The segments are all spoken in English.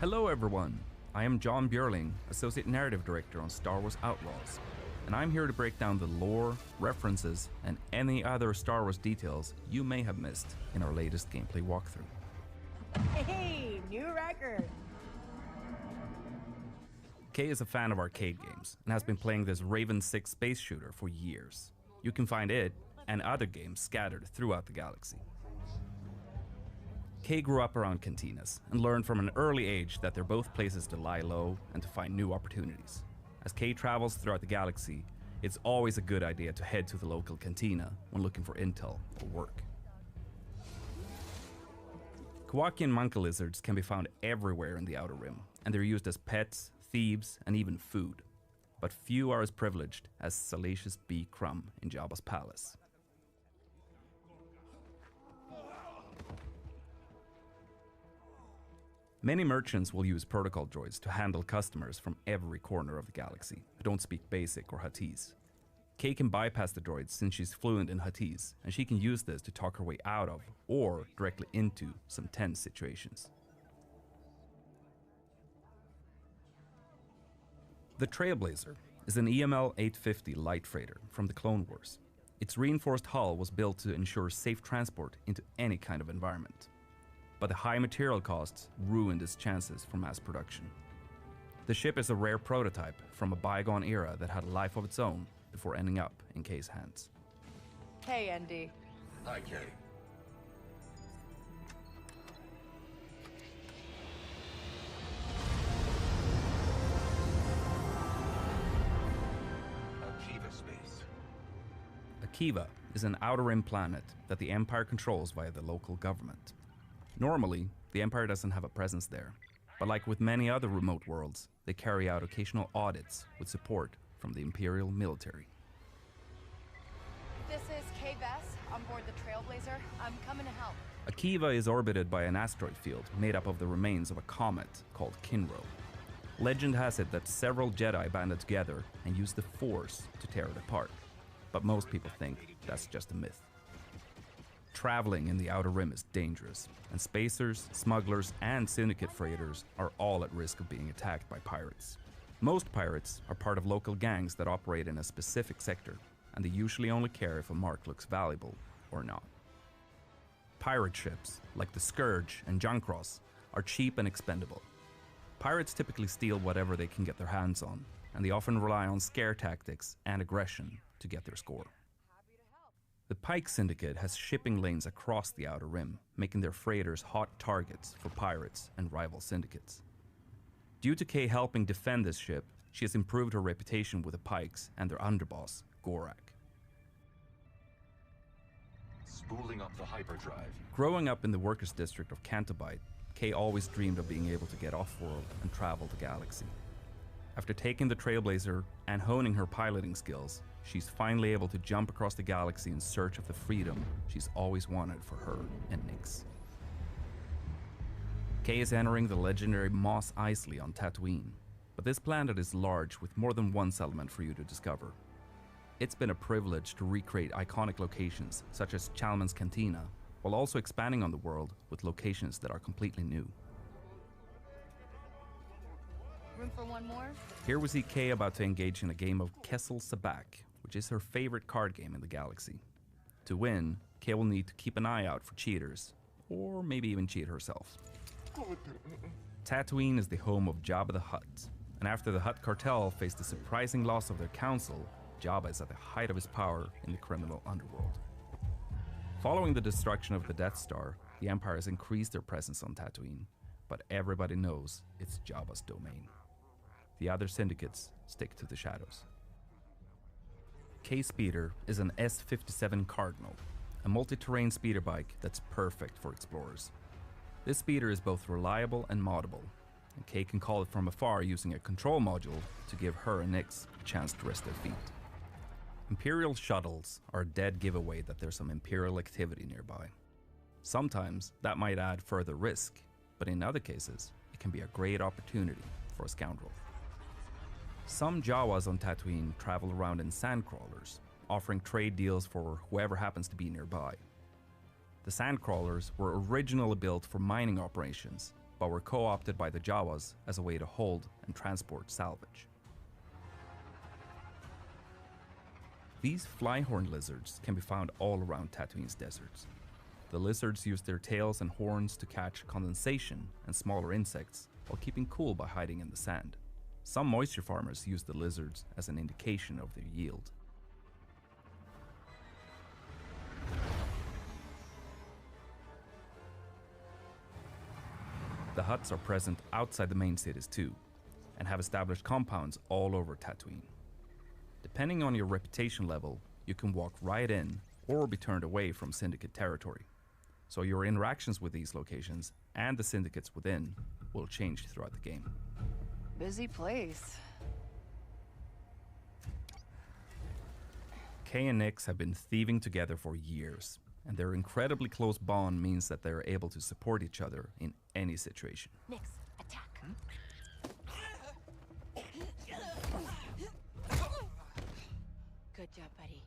Hello everyone, I am John Björling, Associate Narrative Director on Star Wars Outlaws, and I'm here to break down the lore, references, and any other Star Wars details you may have missed in our latest gameplay walkthrough. Hey, new record! Kay is a fan of arcade games and has been playing this Raven 6 space shooter for years. You can find it and other games scattered throughout the galaxy. Kay grew up around cantinas and learned from an early age that they're both places to lie low and to find new opportunities. As Kay travels throughout the galaxy, it's always a good idea to head to the local cantina when looking for intel or work. Kowakian monka lizards can be found everywhere in the Outer Rim, and they're used as pets, thieves, and even food. But few are as privileged as Salacious B. Crumb in Jabba's palace. Many merchants will use protocol droids to handle customers from every corner of the galaxy who don't speak Basic or Huttese. Kay can bypass the droids since she's fluent in Huttese, and she can use this to talk her way out of, or directly into, some tense situations. The Trailblazer is an EML 850 light freighter from the Clone Wars. Its reinforced hull was built to ensure safe transport into any kind of environment. But the high material costs ruined its chances for mass production. The ship is a rare prototype from a bygone era that had a life of its own before ending up in Kay's hands. Hey, Andy. Hi, Kay. Akiva space. Akiva is an Outer Rim planet that the Empire controls via the local government. Normally, the Empire doesn't have a presence there, but like with many other remote worlds, they carry out occasional audits with support from the Imperial military. This is Kay Bess on board the Trailblazer. I'm coming to help. Akiva is orbited by an asteroid field made up of the remains of a comet called Kinro. Legend has it that several Jedi banded together and used the Force to tear it apart, but most people think that's just a myth. Traveling in the Outer Rim is dangerous, and spacers, smugglers, and syndicate freighters are all at risk of being attacked by pirates. Most pirates are part of local gangs that operate in a specific sector, and they usually only care if a mark looks valuable or not. Pirate ships, like the Scourge and Junkross, are cheap and expendable. Pirates typically steal whatever they can get their hands on, and they often rely on scare tactics and aggression to get their score. The Pike Syndicate has shipping lanes across the Outer Rim, making their freighters hot targets for pirates and rival syndicates. Due to Kay helping defend this ship, she has improved her reputation with the Pikes and their underboss, Gorak. Spooling up the hyperdrive. Growing up in the workers' district of Cantobite, Kay always dreamed of being able to get off-world and travel the galaxy. After taking the Trailblazer and honing her piloting skills, she's finally able to jump across the galaxy in search of the freedom she's always wanted for her and Nix. Kay is entering the legendary Mos Eisley on Tatooine, but this planet is large with more than one settlement for you to discover. It's been a privilege to recreate iconic locations such as Chalmun's Cantina, while also expanding on the world with locations that are completely new. Room for one more? Here we see Kay about to engage in a game of Kessel Sabak, which is her favorite card game in the galaxy. To win, Kay will need to keep an eye out for cheaters, or maybe even cheat herself. Tatooine is the home of Jabba the Hutt, and after the Hutt cartel faced the surprising loss of their council, Jabba is at the height of his power in the criminal underworld. Following the destruction of the Death Star, the Empire has increased their presence on Tatooine, but everybody knows it's Jabba's domain. The other syndicates stick to the shadows. Kay Speeder is an S57 Cardinal, a multi-terrain speeder bike that's perfect for explorers. This speeder is both reliable and moddable, and Kay can call it from afar using a control module to give her and Nix a chance to rest their feet. Imperial shuttles are a dead giveaway that there's some Imperial activity nearby. Sometimes that might add further risk, but in other cases, it can be a great opportunity for a scoundrel. Some Jawas on Tatooine travel around in sandcrawlers, offering trade deals for whoever happens to be nearby. The sandcrawlers were originally built for mining operations, but were co-opted by the Jawas as a way to hold and transport salvage. These flyhorn lizards can be found all around Tatooine's deserts. The lizards use their tails and horns to catch condensation and smaller insects while keeping cool by hiding in the sand. Some moisture farmers use the lizards as an indication of their yield. The Hutts are present outside the main cities too, and have established compounds all over Tatooine. Depending on your reputation level, you can walk right in or be turned away from Syndicate territory. So your interactions with these locations and the syndicates within will change throughout the game. Busy place. Kay and Nix have been thieving together for years, and their incredibly close bond means that they are able to support each other in any situation. Nix, attack. Good job, buddy.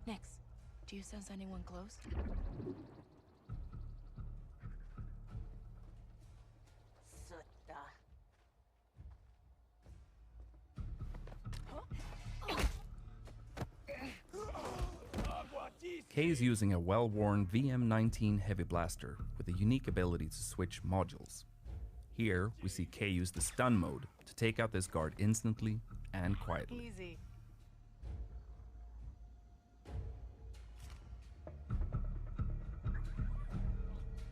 Nix, do you sense anyone close? Kay is using a well-worn VM-19 heavy blaster with a unique ability to switch modules. Here, we see Kay use the stun mode to take out this guard instantly and quietly. Easy.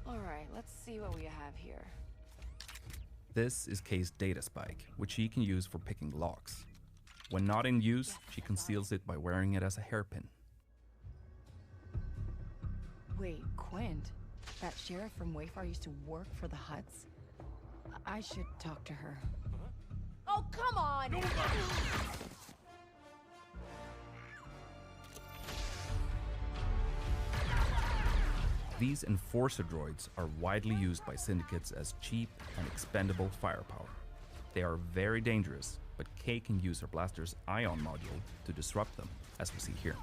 Alright, let's see what we have here. This is Kay's data spike, which she can use for picking locks. When not in use, she conceals it by wearing it as a hairpin. Wait, Quint? That sheriff from Wayfar used to work for the Hutts? I should talk to her. Oh, come on! These enforcer droids are widely used by syndicates as cheap and expendable firepower. They are very dangerous, but Kay can use her blaster's ion module to disrupt them, as we see here.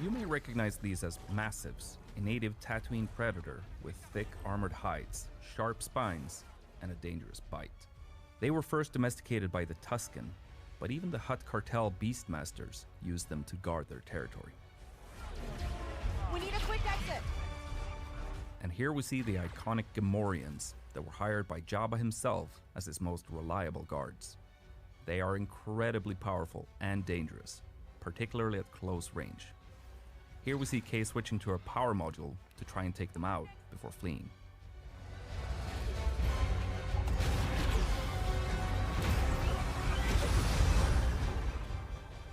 You may recognize these as massives, a native Tatooine predator with thick armored hides, sharp spines, and a dangerous bite. They were first domesticated by the Tusken, but even the Hutt cartel beastmasters used them to guard their territory. We need a quick exit! And here we see the iconic Gamorreans that were hired by Jabba himself as his most reliable guards. They are incredibly powerful and dangerous, particularly at close range. Here we see Kay switching to her power module to try and take them out before fleeing.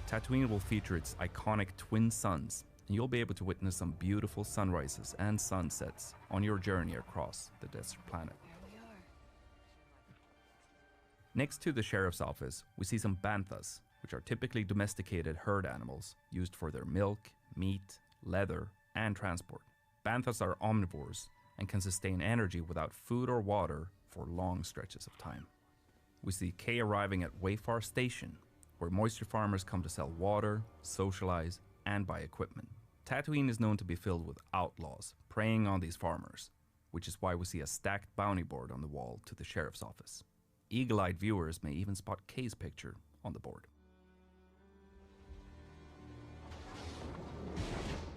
Tatooine will feature its iconic twin suns, and you'll be able to witness some beautiful sunrises and sunsets on your journey across the desert planet. There we are. Next to the sheriff's office, we see some banthas, which are typically domesticated herd animals used for their milk, meat, leather, and transport. Banthas are omnivores and can sustain energy without food or water for long stretches of time. We see Kay arriving at Wayfar Station, where moisture farmers come to sell water, socialize, and buy equipment. Tatooine is known to be filled with outlaws preying on these farmers, which is why we see a stacked bounty board on the wall to the sheriff's office. Eagle-eyed viewers may even spot Kay's picture on the board.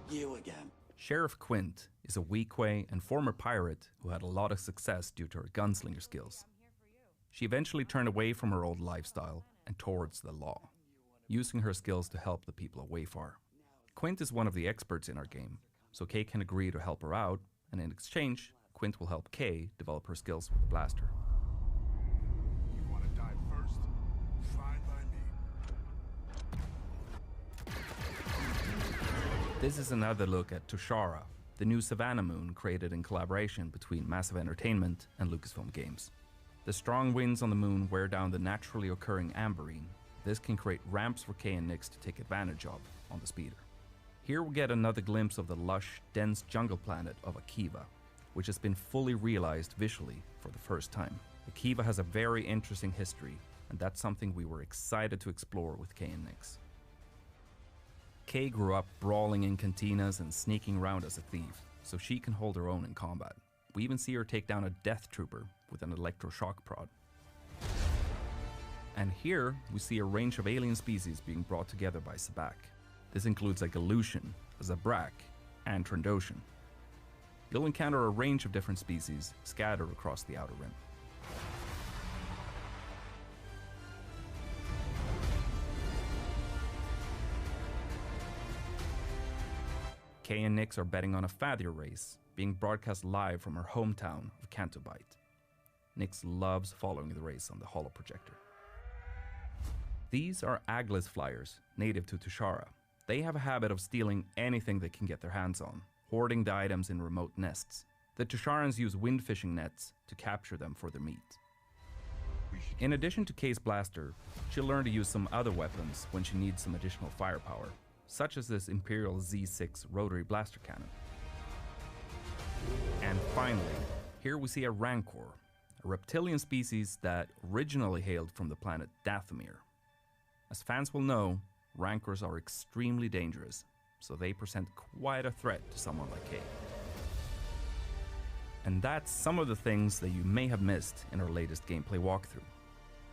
You again. Sheriff Quint is a Weequay and former pirate who had a lot of success due to her gunslinger skills. She eventually turned away from her old lifestyle and towards the law, using her skills to help the people of Wayfar. Quint is one of the experts in our game, so Kay can agree to help her out, and in exchange, Quint will help Kay develop her skills with the blaster. You want to die first? Fine by me. This is another look at Toshara, the new Savannah moon created in collaboration between Massive Entertainment and Lucasfilm Games. The strong winds on the moon wear down the naturally occurring amberine. This can create ramps for Kay and Nix to take advantage of on the speeder. Here we get another glimpse of the lush, dense jungle planet of Akiva, which has been fully realized visually for the first time. Akiva has a very interesting history, and that's something we were excited to explore with Kay and Nyx. Kay grew up brawling in cantinas and sneaking around as a thief, so she can hold her own in combat. We even see her take down a death trooper with an electroshock prod. And here, we see a range of alien species being brought together by Sabak. This includes a Galushan, a Zabrak, and Trandoshan. You'll encounter a range of different species scattered across the Outer Rim. Kay and Nyx are betting on a Fathier race, being broadcast live from her hometown of Cantobite. Nyx loves following the race on the holoprojector. These are Aglis flyers, native to Tushara. They have a habit of stealing anything they can get their hands on, hoarding the items in remote nests. The Tusharans use wind fishing nets to capture them for their meat. In addition to Kay's blaster, she'll learn to use some other weapons when she needs some additional firepower, such as this Imperial Z6 rotary blaster cannon. And finally, here we see a Rancor, a reptilian species that originally hailed from the planet Dathomir. As fans will know, Rancors are extremely dangerous, so they present quite a threat to someone like Kay. And that's some of the things that you may have missed in our latest gameplay walkthrough.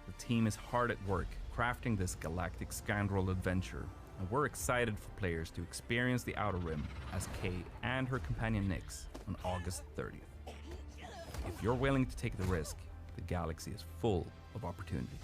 The team is hard at work crafting this galactic scoundrel adventure, and we're excited for players to experience the Outer Rim as Kay and her companion Nyx on August 30th. If you're willing to take the risk, the galaxy is full of opportunity.